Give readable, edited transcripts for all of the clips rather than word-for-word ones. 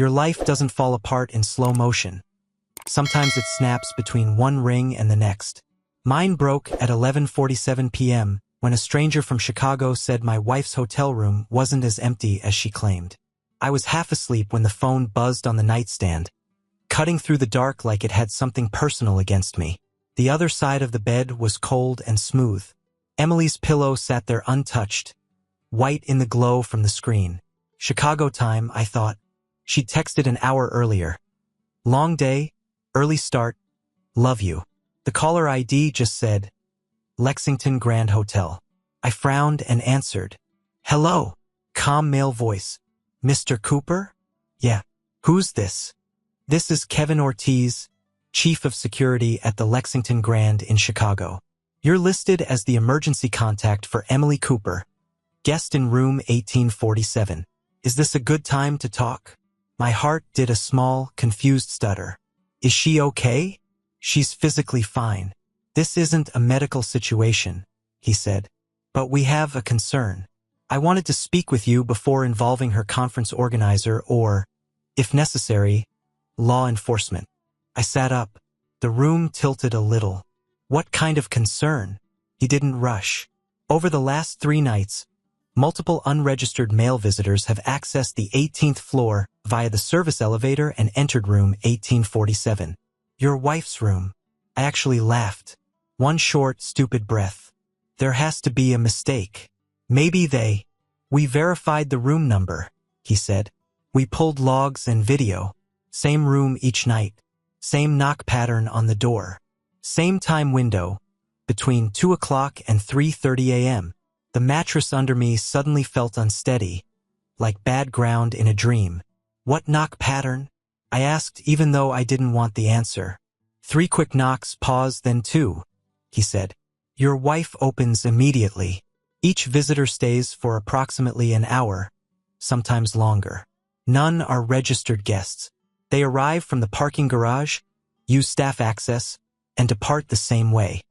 Your life doesn't fall apart in slow motion. Sometimes it snaps between one ring and the next. Mine broke at 11:47 p.m. when a stranger from Chicago said my wife's hotel room wasn't as empty as she claimed. I was half asleep when the phone buzzed on the nightstand, cutting through the dark like it had something personal against me. The other side of the bed was cold and smooth. Emily's pillow sat there untouched, white in the glow from the screen. Chicago time, I thought. She'd texted an hour earlier. Long day, early start, love you. The caller ID just said, Lexington Grand Hotel. I frowned and answered. Hello. Calm male voice. Mr. Cooper? Yeah. Who's this? This is Kevin Ortiz, Chief of Security at the Lexington Grand in Chicago. You're listed as the emergency contact for Emily Cooper, guest in room 1847. Is this a good time to talk? My heart did a small, confused stutter. Is she okay? She's physically fine. This isn't a medical situation, he said. But we have a concern. I wanted to speak with you before involving her conference organizer or, if necessary, law enforcement. I sat up. The room tilted a little. What kind of concern? He didn't rush. Over the last 3 nights, multiple unregistered male visitors have accessed the 18th floor via the service elevator and entered room 1847. Your wife's room. I actually laughed. One short, stupid breath. There has to be a mistake. Maybe we verified the room number, he said. We pulled logs and video. Same room each night. Same knock pattern on the door. Same time window, between 2 o'clock and 3:30 a.m. The mattress under me suddenly felt unsteady, like bad ground in a dream. What knock pattern? I asked even though I didn't want the answer. 3 quick knocks, pause, then 2, he said. Your wife opens immediately. Each visitor stays for approximately an hour, sometimes longer. None are registered guests. They arrive from the parking garage, use staff access, and depart the same way.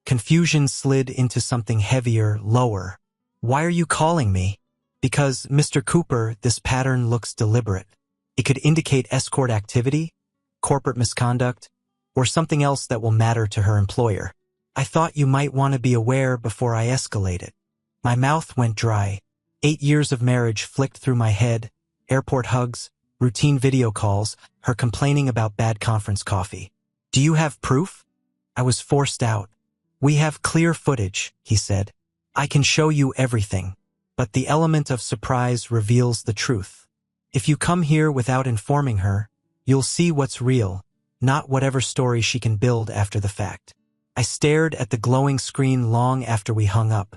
Confusion slid into something heavier, lower. Why are you calling me? Because, Mr. Cooper, this pattern looks deliberate. It could indicate escort activity, corporate misconduct, or something else that will matter to her employer. I thought you might want to be aware before I escalate it. My mouth went dry. 8 years of marriage flicked through my head, airport hugs, routine video calls, her complaining about bad conference coffee. Do you have proof? I was forced out. We have clear footage, he said. I can show you everything. But the element of surprise reveals the truth. If you come here without informing her, you'll see what's real, not whatever story she can build after the fact. I stared at the glowing screen long after we hung up.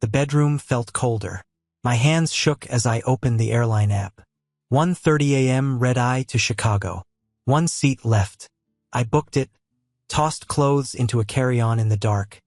The bedroom felt colder. My hands shook as I opened the airline app. 1:30 a.m. red-eye to Chicago. 1 seat left. I booked it, tossed clothes into a carry-on in the dark,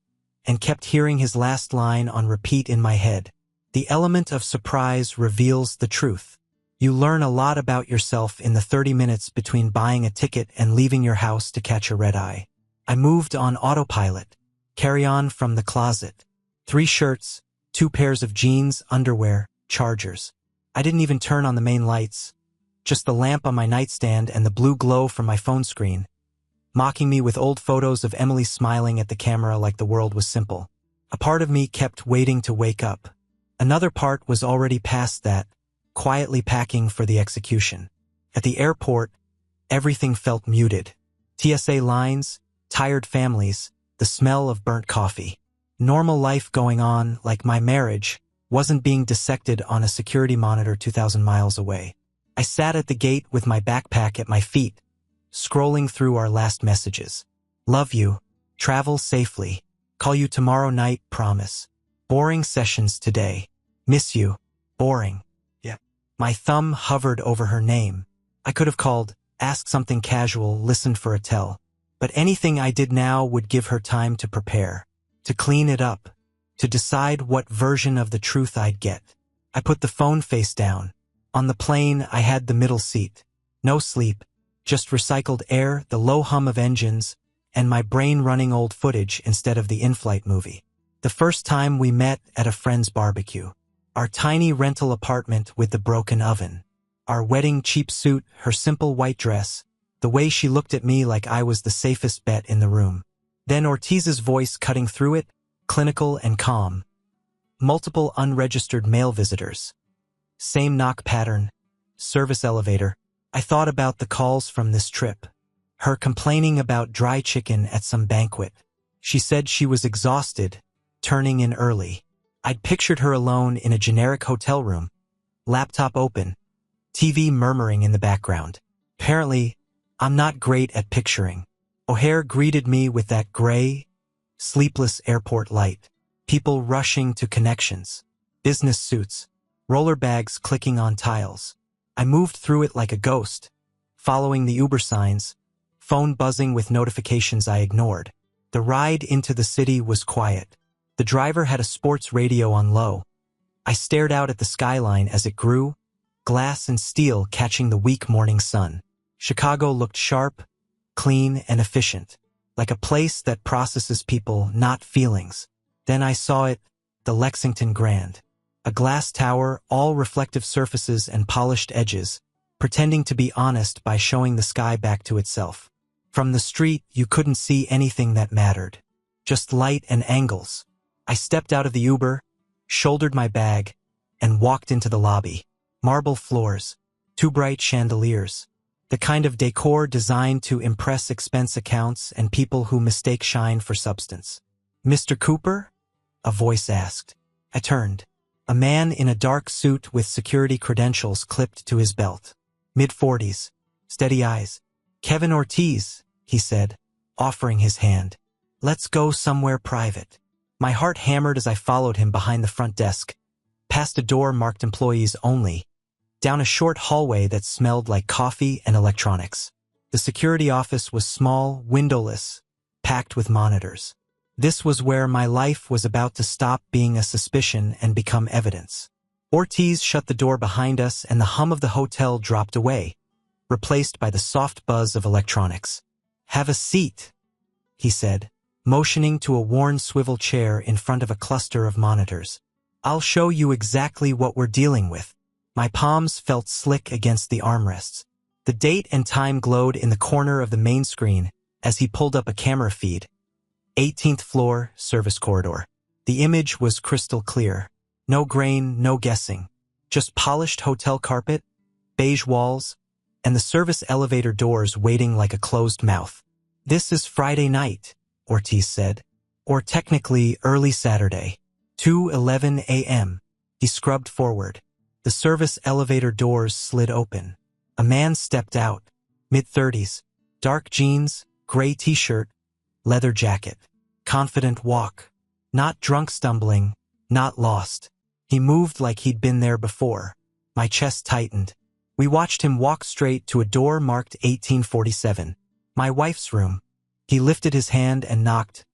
and kept hearing his last line on repeat in my head. The element of surprise reveals the truth. You learn a lot about yourself in the 30 minutes between buying a ticket and leaving your house to catch a red-eye. I moved on autopilot. Carry-on from the closet. 3 shirts, 2 pairs of jeans, underwear, chargers. I didn't even turn on the main lights. Just the lamp on my nightstand and the blue glow from my phone screen, mocking me with old photos of Emily smiling at the camera like the world was simple. A part of me kept waiting to wake up. Another part was already past that, quietly packing for the execution. At the airport, everything felt muted. TSA lines, tired families, the smell of burnt coffee. Normal life going on, like my marriage, wasn't being dissected on a security monitor 2,000 miles away. I sat at the gate with my backpack at my feet, scrolling through our last messages. Love you. Travel safely. Call you tomorrow night, promise. Boring sessions today. Miss you. Boring. Yeah. My thumb hovered over her name. I could have called, asked something casual, listened for a tell. But anything I did now would give her time to prepare, to clean it up, to decide what version of the truth I'd get. I put the phone face down. On the plane, I had the middle seat. No sleep, just recycled air, the low hum of engines, and my brain running old footage instead of the in-flight movie. The first time we met at a friend's barbecue. Our tiny rental apartment with the broken oven. Our wedding cheap suit, her simple white dress, the way she looked at me like I was the safest bet in the room. Then Ortiz's voice cutting through it, clinical and calm. Multiple unregistered male visitors. Same knock pattern. Service elevator. I thought about the calls from this trip. Her complaining about dry chicken at some banquet. She said she was exhausted, turning in early. I'd pictured her alone in a generic hotel room. Laptop open. TV murmuring in the background. Apparently, I'm not great at picturing. O'Hare greeted me with that gray, sleepless airport light. People rushing to connections. Business suits. Roller bags clicking on tiles. I moved through it like a ghost, following the Uber signs, phone buzzing with notifications I ignored. The ride into the city was quiet. The driver had a sports radio on low. I stared out at the skyline as it grew, glass and steel catching the weak morning sun. Chicago looked sharp, clean, and efficient, like a place that processes people, not feelings. Then I saw it, the Lexington Grand. A glass tower, all reflective surfaces and polished edges, pretending to be honest by showing the sky back to itself. From the street, you couldn't see anything that mattered. Just light and angles. I stepped out of the Uber, shouldered my bag, and walked into the lobby. Marble floors, 2 bright chandeliers. The kind of decor designed to impress expense accounts and people who mistake shine for substance. "Mr. Cooper?" a voice asked. I turned. A man in a dark suit with security credentials clipped to his belt. Mid-40s. Steady eyes. "Kevin Ortiz," he said, offering his hand. "Let's go somewhere private." My heart hammered as I followed him behind the front desk, past a door marked employees only, down a short hallway that smelled like coffee and electronics. The security office was small, windowless, packed with monitors. This was where my life was about to stop being a suspicion and become evidence. Ortiz shut the door behind us and the hum of the hotel dropped away, replaced by the soft buzz of electronics. "Have a seat," he said, motioning to a worn swivel chair in front of a cluster of monitors. "I'll show you exactly what we're dealing with." My palms felt slick against the armrests. The date and time glowed in the corner of the main screen as he pulled up a camera feed. 18th floor, service corridor. The image was crystal clear. No grain, no guessing. Just polished hotel carpet, beige walls, and the service elevator doors waiting like a closed mouth. "This is Friday night," Ortiz said. "Or technically early Saturday. 2:11 a.m. He scrubbed forward. The service elevator doors slid open. A man stepped out. Mid-30s. Dark jeans, gray t-shirt, leather jacket. Confident walk. Not drunk stumbling, not lost. He moved like he'd been there before. My chest tightened. We watched him walk straight to a door marked 1847. My wife's room. He lifted his hand and knocked.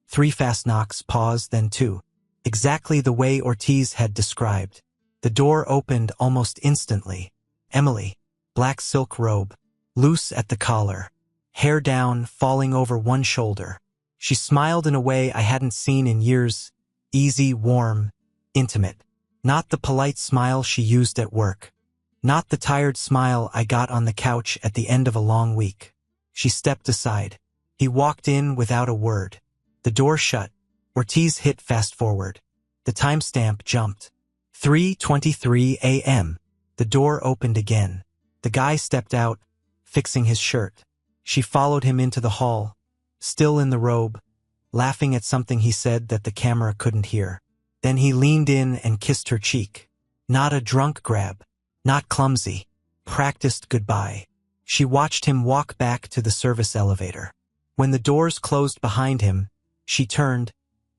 3 fast knocks, pause, then 2. Exactly the way Ortiz had described. The door opened almost instantly. Emily. Black silk robe. Loose at the collar. Hair down, falling over one shoulder. She smiled in a way I hadn't seen in years. Easy, warm, intimate. Not the polite smile she used at work. Not the tired smile I got on the couch at the end of a long week. She stepped aside. He walked in without a word. The door shut. Ortiz hit fast forward. The timestamp jumped. 3:23 a.m. The door opened again. The guy stepped out, fixing his shirt. She followed him into the hall, still in the robe, laughing at something he said that the camera couldn't hear. Then he leaned in and kissed her cheek. Not a drunk grab. Not clumsy. Practiced goodbye. She watched him walk back to the service elevator. When the doors closed behind him, she turned,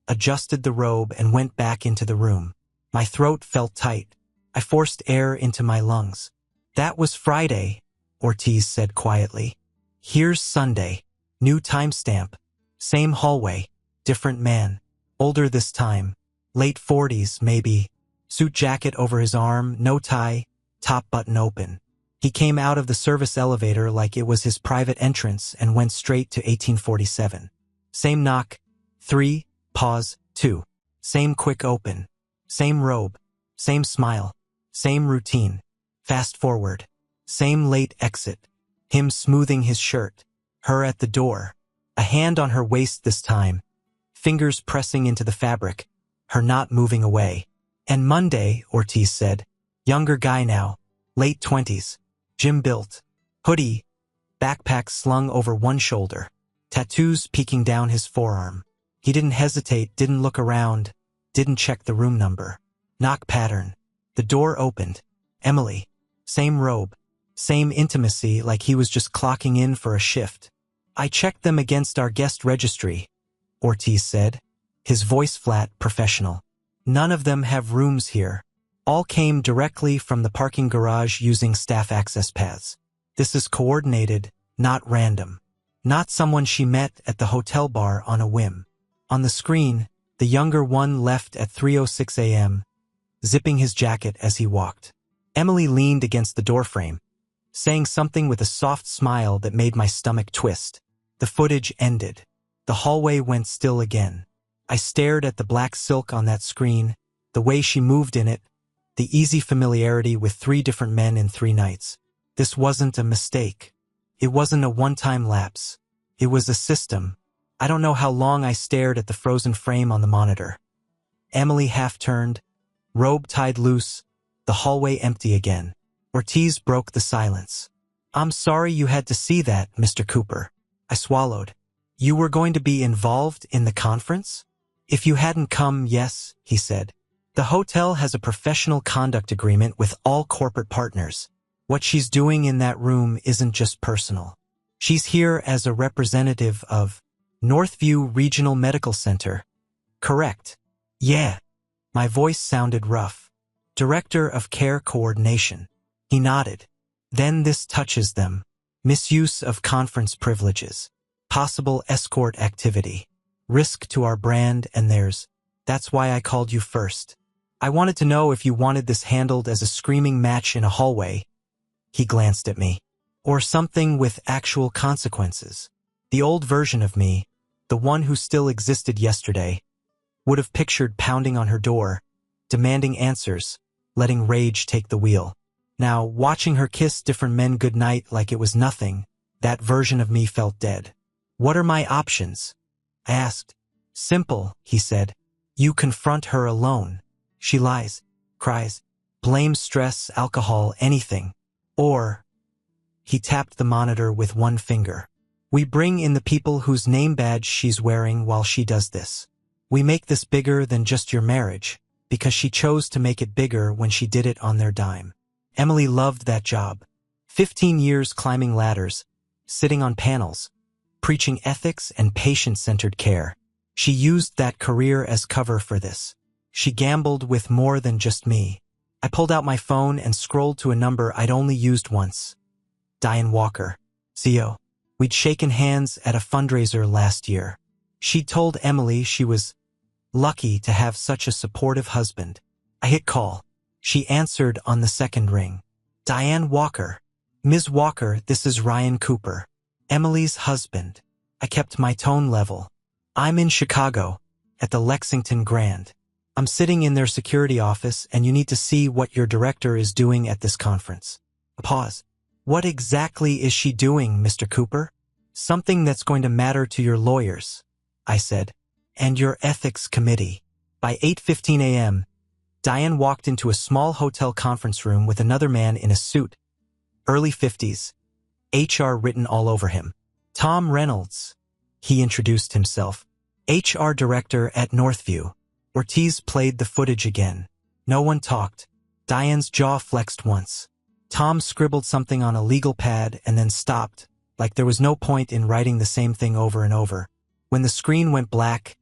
adjusted the robe, and went back into the room. My throat felt tight. I forced air into my lungs. "That was Friday," Ortiz said quietly. "Here's Sunday. New timestamp. Same hallway. Different man. Older this time. Late 40s, maybe. Suit jacket over his arm, no tie, top button open. He came out of the service elevator like it was his private entrance and went straight to 1847. Same knock. 3, pause, 2. Same quick open. Same robe. Same smile. Same routine. Fast forward. Same late exit. Him smoothing his shirt. Her at the door. A hand on her waist this time. Fingers pressing into the fabric. Her not moving away. And Monday, Ortiz said. Younger guy now. Late 20s. Gym built. Hoodie. Backpack slung over one shoulder. Tattoos peeking down his forearm. He didn't hesitate, didn't look around, didn't check the room number. Knock pattern. The door opened. Emily. Same robe. Same intimacy, like he was just clocking in for a shift. I checked them against our guest registry, Ortiz said. His voice flat, professional. None of them have rooms here. All came directly from the parking garage using staff access paths. This is coordinated, not random. Not someone she met at the hotel bar on a whim. On the screen, the younger one left at 3:06 a.m., zipping his jacket as he walked. Emily leaned against the doorframe, saying something with a soft smile that made my stomach twist. The footage ended. The hallway went still again. I stared at the black silk on that screen, the way she moved in it, the easy familiarity with 3 different men in 3 nights. This wasn't a mistake. It wasn't a one-time lapse. It was a system. I don't know how long I stared at the frozen frame on the monitor. Emily half-turned, robe tied loose, the hallway empty again. Ortiz broke the silence. I'm sorry you had to see that, Mr. Cooper. I swallowed. You were going to be involved in the conference? If you hadn't come, yes, he said. The hotel has a professional conduct agreement with all corporate partners. What she's doing in that room isn't just personal. She's here as a representative of Northview Regional Medical Center. Correct. Yeah. My voice sounded rough. Director of Care Coordination. He nodded. Then this touches them. Misuse of conference privileges. Possible escort activity. Risk to our brand and theirs. That's why I called you first. I wanted to know if you wanted this handled as a screaming match in a hallway. He glanced at me. Or something with actual consequences. The old version of me, the one who still existed yesterday, would have pictured pounding on her door, demanding answers, letting rage take the wheel. Now, watching her kiss different men goodnight like it was nothing, that version of me felt dead. What are my options? I asked. Simple, he said. You confront her alone. She lies, cries, blames stress, alcohol, anything. Or, he tapped the monitor with one finger. We bring in the people whose name badge she's wearing while she does this. We make this bigger than just your marriage, because she chose to make it bigger when she did it on their dime. Emily loved that job. 15 years climbing ladders, sitting on panels, preaching ethics and patient-centered care. She used that career as cover for this. She gambled with more than just me. I pulled out my phone and scrolled to a number I'd only used once. Diane Walker, CO. We'd shaken hands at a fundraiser last year. She'd told Emily she was lucky to have such a supportive husband. I hit call. She answered on the second ring. Diane Walker. Ms. Walker, this is Ryan Cooper, Emily's husband. I kept my tone level. I'm in Chicago, at the Lexington Grand. I'm sitting in their security office and you need to see what your director is doing at this conference. A pause. What exactly is she doing, Mr. Cooper? Something that's going to matter to your lawyers, I said, and your ethics committee. By 8:15 a.m., Diane walked into a small hotel conference room with another man in a suit, early 50s, HR written all over him. Tom Reynolds, he introduced himself, HR director at Northview. Ortiz played the footage again. No one talked. Diane's jaw flexed once. Tom scribbled something on a legal pad and then stopped, like there was no point in writing the same thing over and over. When the screen went black,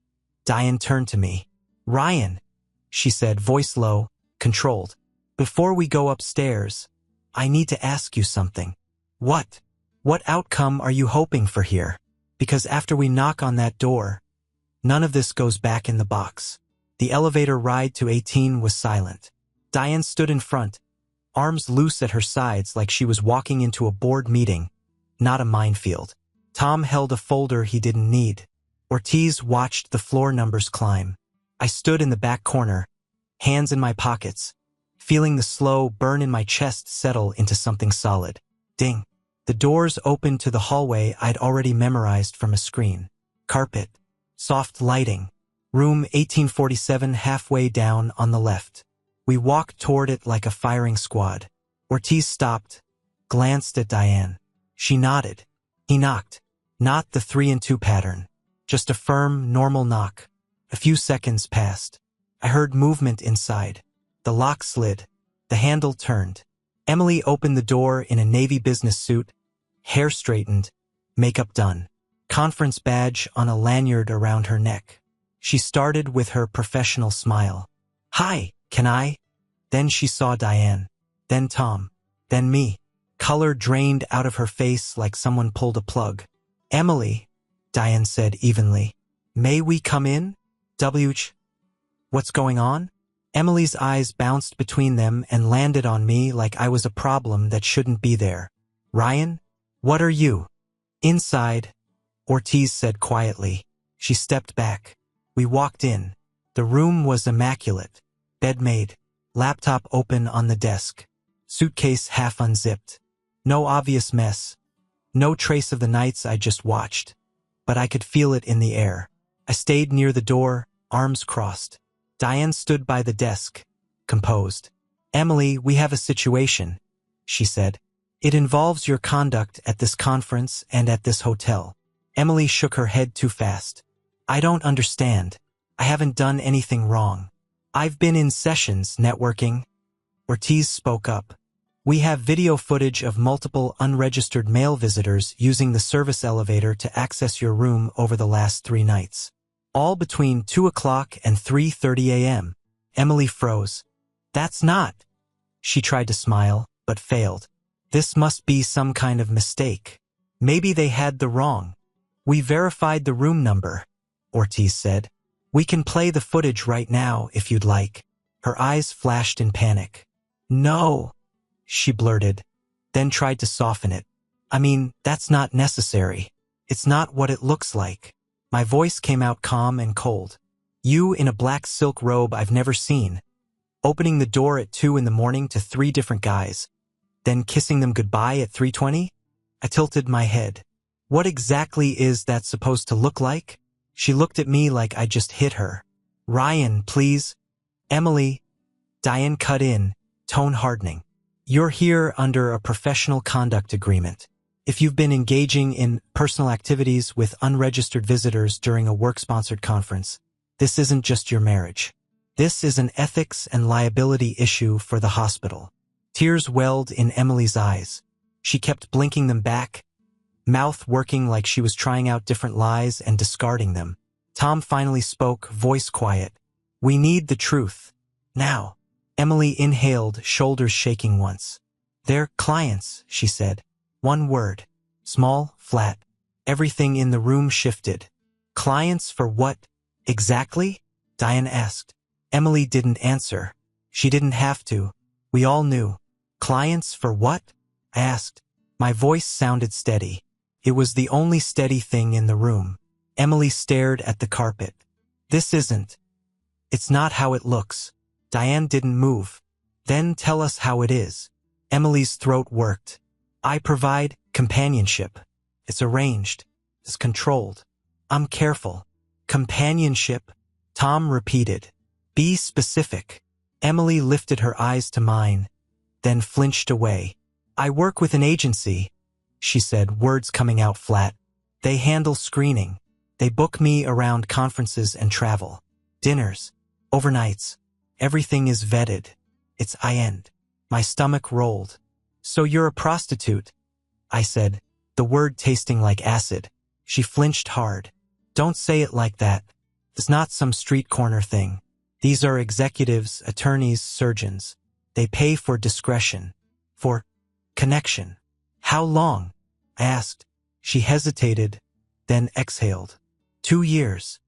Diane turned to me. Ryan, she said, voice low, controlled. Before we go upstairs, I need to ask you something. What? What outcome are you hoping for here? Because after we knock on that door, none of this goes back in the box. The elevator ride to 18 was silent. Diane stood in front, arms loose at her sides like she was walking into a board meeting, not a minefield. Tom held a folder he didn't need. Ortiz watched the floor numbers climb. I stood in the back corner, hands in my pockets, feeling the slow burn in my chest settle into something solid. Ding. The doors opened to the hallway I'd already memorized from a screen. Carpet. Soft lighting. Room 1847 halfway down on the left. We walked toward it like a firing squad. Ortiz stopped, glanced at Diane. She nodded. He knocked. Not the 3-2 pattern. Just a firm, normal knock. A few seconds passed. I heard movement inside. The lock slid. The handle turned. Emily opened the door in a navy business suit, hair straightened, makeup done. Conference badge on a lanyard around her neck. She started with her professional smile. "Hi, can I?" Then she saw Diane. Then Tom. Then me. Color drained out of her face like someone pulled a plug. "Emily," Diane said evenly. "May we come in? What's going on?" Emily's eyes bounced between them and landed on me like I was a problem that shouldn't be there. "Ryan, what are you?" "Inside," Ortiz said quietly. She stepped back. We walked in. The room was immaculate. Bed made. Laptop open on the desk. Suitcase half unzipped. No obvious mess. No trace of the nights I just watched. But I could feel it in the air. I stayed near the door, arms crossed. Diane stood by the desk, composed. "Emily, we have a situation," she said. "It involves your conduct at this conference and at this hotel." Emily shook her head too fast. "I don't understand. I haven't done anything wrong. I've been in sessions, networking." Ortiz spoke up. "We have video footage of multiple unregistered male visitors using the service elevator to access your room over the last 3 nights. All between 2 o'clock and 3:30 a.m. Emily froze. "That's not." She tried to smile, but failed. "This must be some kind of mistake. Maybe they had the wrong." "We verified the room number," Ortiz said. "We can play the footage right now if you'd like." Her eyes flashed in panic. "No," she blurted, then tried to soften it. "I mean, that's not necessary. It's not what it looks like." My voice came out calm and cold. "You in a black silk robe I've never seen, opening the door at 2 in the morning to 3 different guys, then kissing them goodbye at 3:20? I tilted my head. "What exactly is that supposed to look like?" She looked at me like I just hit her. "Ryan, please." "Emily," Diane cut in, tone hardening. "You're here under a professional conduct agreement. If you've been engaging in personal activities with unregistered visitors during a work-sponsored conference, this isn't just your marriage. This is an ethics and liability issue for the hospital." Tears welled in Emily's eyes. She kept blinking them back, mouth working like she was trying out different lies and discarding them. Tom finally spoke, voice quiet. "We need the truth. Now." Emily inhaled, shoulders shaking once. "They're clients," she said. One word. Small, flat. Everything in the room shifted. "Clients for what, exactly?" Diane asked. Emily didn't answer. She didn't have to. We all knew. "Clients for what?" I asked. My voice sounded steady. It was the only steady thing in the room. Emily stared at the carpet. "This isn't. It's not how it looks." Diane didn't move. "Then tell us how it is." Emily's throat worked. "I provide companionship. It's arranged. It's controlled. I'm careful." "Companionship?" Tom repeated. "Be specific." Emily lifted her eyes to mine, then flinched away. "I work with an agency," she said, words coming out flat. "They handle screening. They book me around conferences and travel. Dinners. Overnights. Everything is vetted. It's I-end." My stomach rolled. "So you're a prostitute," I said, the word tasting like acid. She flinched hard. "Don't say it like that. It's not some street corner thing. These are executives, attorneys, surgeons. They pay for discretion. For connection." "How long?" I asked. She hesitated, then exhaled. 2 years.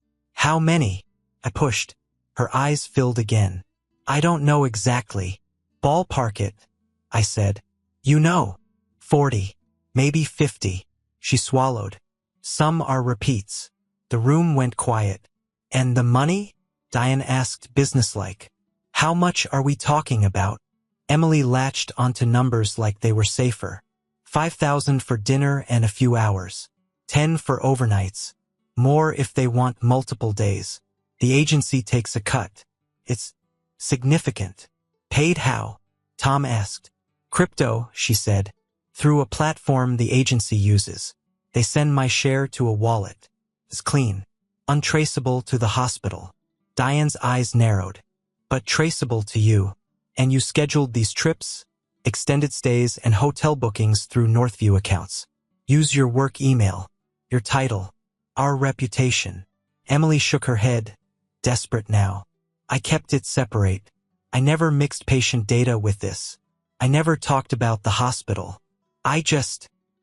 "How many?" I pushed. Her eyes filled again. "I don't know exactly. Ballpark it," I said. "You know. 40. Maybe 50. She swallowed. "Some are repeats." The room went quiet. "And the money?" Diane asked businesslike. "How much are we talking about?" Emily latched onto numbers like they were safer. 5,000 for dinner and a few hours. 10 for overnights. More if they want multiple days. The agency takes a cut. It's significant. Paid how? Tom asked. Crypto, she said. Through a platform the agency uses. They send my share to a wallet. It's clean. Untraceable to the hospital. Diane's eyes narrowed. But traceable to you. And you scheduled these trips, extended stays, and hotel bookings through Northview accounts. Use your work email. Your title. Our reputation. Emily shook her head. Desperate now. I kept it separate. I never mixed patient data with this. I never talked about the hospital.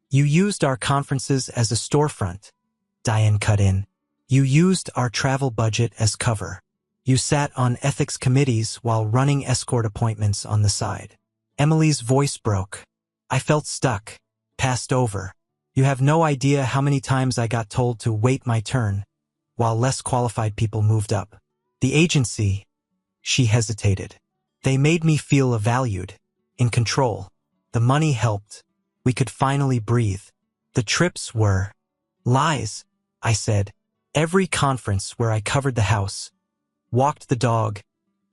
You used our conferences as a storefront. Diane cut in. You used our travel budget as cover. You sat on ethics committees while running escort appointments on the side. Emily's voice broke. I felt stuck. Passed over. You have no idea how many times I got told to wait my turn, while less qualified people moved up. The agency, she hesitated. They made me feel valued, in control. The money helped. We could finally breathe. The trips were lies, I said. Every conference where I covered the house, walked the dog,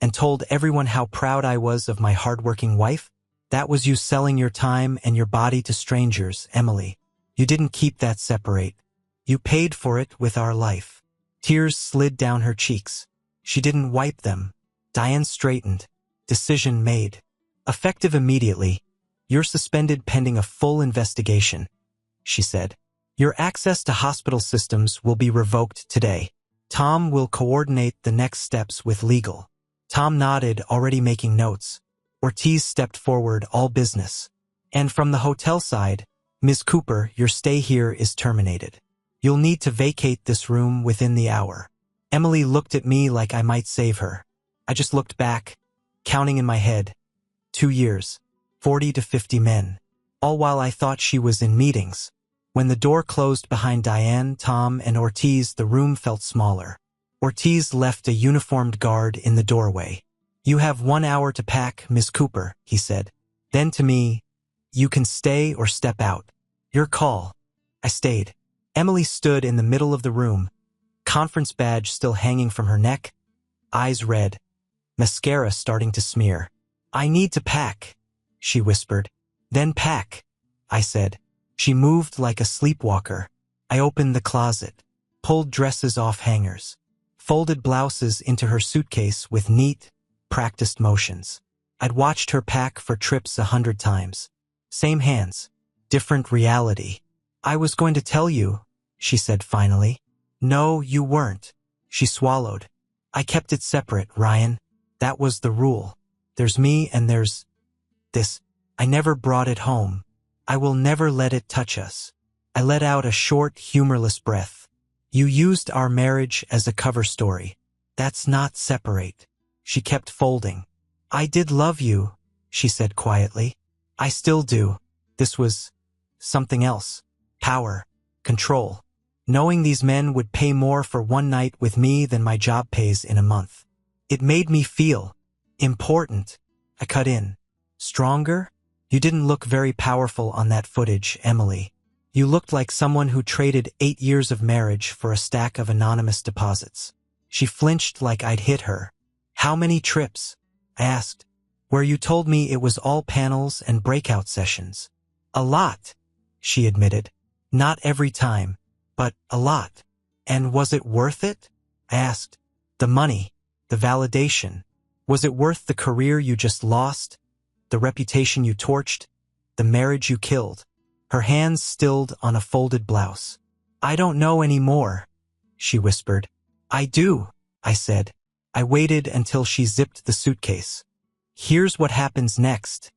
and told everyone how proud I was of my hardworking wife, that was you selling your time and your body to strangers, Emily. You didn't keep that separate. You paid for it with our life. Tears slid down her cheeks. She didn't wipe them. Diane straightened. Decision made. Effective immediately. You're suspended pending a full investigation, she said. Your access to hospital systems will be revoked today. Tom will coordinate the next steps with legal. Tom nodded, already making notes. Ortiz stepped forward, all business. And from the hotel side, Ms. Cooper, your stay here is terminated. You'll need to vacate this room within the hour. Emily looked at me like I might save her. I just looked back, counting in my head. 2 years. 40 to 50 men. All while I thought she was in meetings. When the door closed behind Diane, Tom, and Ortiz, the room felt smaller. Ortiz left a uniformed guard in the doorway. You have 1 hour to pack, Miss Cooper, he said. Then to me, you can stay or step out. Your call. I stayed. Emily stood in the middle of the room, conference badge still hanging from her neck, eyes red, mascara starting to smear. I need to pack, she whispered. Then pack, I said. She moved like a sleepwalker. I opened the closet, pulled dresses off hangers, folded blouses into her suitcase with neat, practiced motions. I'd watched her pack for trips 100 times. Same hands, different reality. I was going to tell you, she said finally. No, you weren't. She swallowed. I kept it separate, Ryan. That was the rule. There's me and there's this. I never brought it home. I will never let it touch us. I let out a short, humorless breath. You used our marriage as a cover story. That's not separate. She kept folding. I did love you, she said quietly. I still do. This was something else. Power. Control. Knowing these men would pay more for one night with me than my job pays in a month. It made me feel important. I cut in. Stronger? You didn't look very powerful on that footage, Emily. You looked like someone who traded 8 years of marriage for a stack of anonymous deposits. She flinched like I'd hit her. How many trips? I asked. Where you told me it was all panels and breakout sessions. A lot, she admitted. Not every time, but a lot. And was it worth it? I asked. The money, the validation. Was it worth the career you just lost? The reputation you torched? The marriage you killed? Her hands stilled on a folded blouse. I don't know anymore, she whispered. I do, I said. I waited until she zipped the suitcase. Here's what happens next,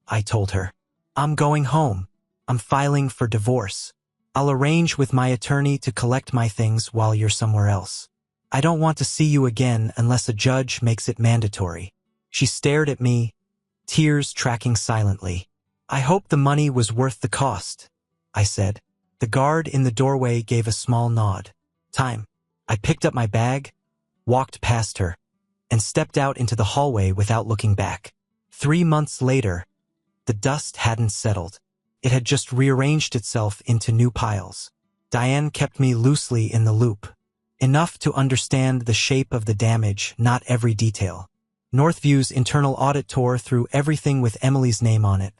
I told her. I'm going home. I'm filing for divorce. I'll arrange with my attorney to collect my things while you're somewhere else. I don't want to see you again unless a judge makes it mandatory. She stared at me, tears tracking silently. I hope the money was worth the cost, I said. The guard in the doorway gave a small nod. Time. I picked up my bag, walked past her, and stepped out into the hallway without looking back. 3 months later, the dust hadn't settled. It had just rearranged itself into new piles. Diane kept me loosely in the loop. Enough to understand the shape of the damage, not every detail. Northview's internal audit tore through everything with Emily's name on it.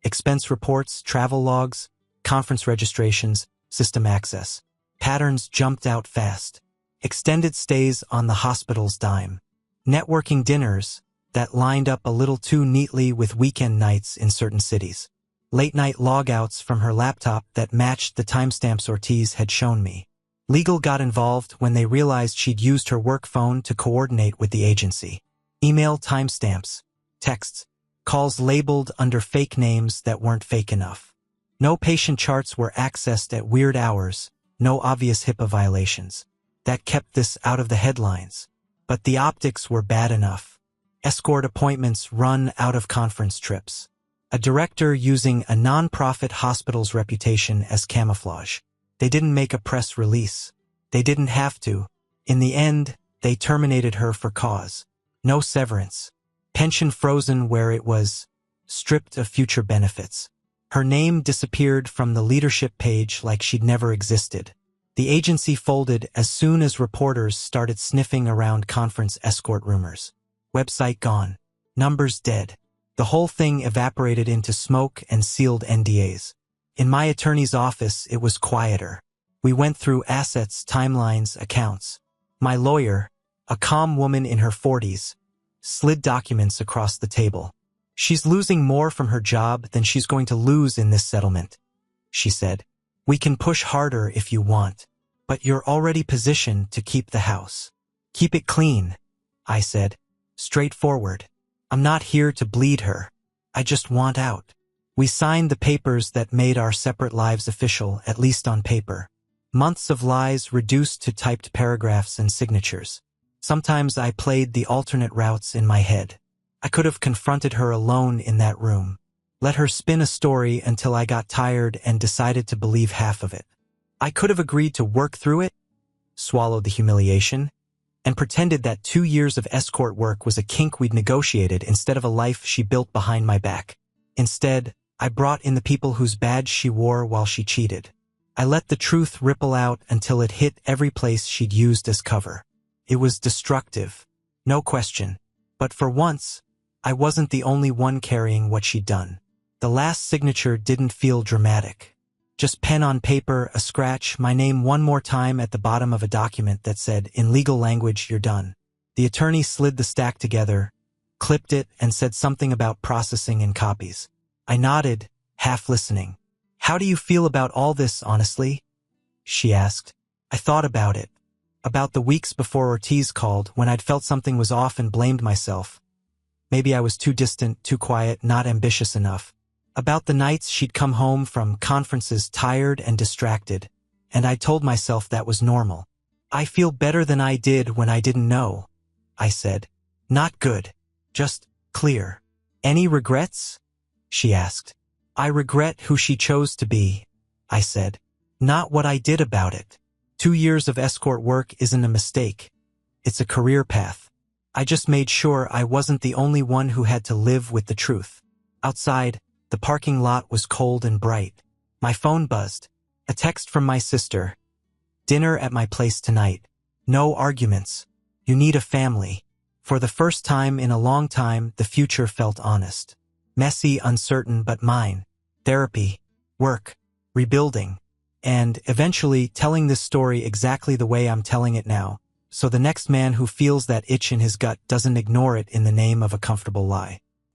Expense reports, travel logs, conference registrations, system access. Patterns jumped out fast. Extended stays on the hospital's dime. Networking dinners that lined up a little too neatly with weekend nights in certain cities. Late-night logouts from her laptop that matched the timestamps Ortiz had shown me. Legal got involved when they realized she'd used her work phone to coordinate with the agency. Email timestamps, texts, calls labeled under fake names that weren't fake enough. No patient charts were accessed at weird hours, no obvious HIPAA violations. That kept this out of the headlines. But the optics were bad enough. Escort appointments run out of conference trips. A director using a non-profit hospital's reputation as camouflage. They didn't make a press release. They didn't have to. In the end, they terminated her for cause. No severance. Pension frozen where it was. Stripped of future benefits. Her name disappeared from the leadership page like she'd never existed. The agency folded as soon as reporters started sniffing around conference escort rumors. Website gone. Numbers dead. The whole thing evaporated into smoke and sealed NDAs. In my attorney's office, it was quieter. We went through assets, timelines, accounts. My lawyer, a calm woman in her 40s, slid documents across the table. She's losing more from her job than she's going to lose in this settlement, she said. We can push harder if you want, but you're already positioned to keep the house. Keep it clean, I said. Straightforward. I'm not here to bleed her. I just want out. We signed the papers that made our separate lives official, at least on paper. Months of lies reduced to typed paragraphs and signatures. Sometimes I played the alternate routes in my head. I could have confronted her alone in that room. Let her spin a story until I got tired and decided to believe half of it. I could have agreed to work through it, swallowed the humiliation, and pretended that 2 years of escort work was a kink we'd negotiated instead of a life she built behind my back. Instead, I brought in the people whose badge she wore while she cheated. I let the truth ripple out until it hit every place she'd used as cover. It was destructive, no question, but for once, I wasn't the only one carrying what she'd done. The last signature didn't feel dramatic. Just pen on paper, a scratch, my name one more time at the bottom of a document that said, in legal language, you're done. The attorney slid the stack together, clipped it, and said something about processing and copies. I nodded, half listening. How do you feel about all this, honestly? She asked. I thought about it. About the weeks before Ortiz called, when I'd felt something was off and blamed myself. Maybe I was too distant, too quiet, not ambitious enough. About the nights she'd come home from conferences tired and distracted, and I told myself that was normal. I feel better than I did when I didn't know, I said. Not good, just clear. Any regrets? She asked. I regret who she chose to be, I said. Not what I did about it. 2 years of escort work isn't a mistake. It's a career path. I just made sure I wasn't the only one who had to live with the truth. Outside, the parking lot was cold and bright. My phone buzzed. A text from my sister. Dinner at my place tonight. No arguments. You need a family. For the first time in a long time, the future felt honest. Messy, uncertain, but mine. Therapy, work, rebuilding, and eventually telling this story exactly the way I'm telling it now, so the next man who feels that itch in his gut doesn't ignore it in the name of a comfortable lie.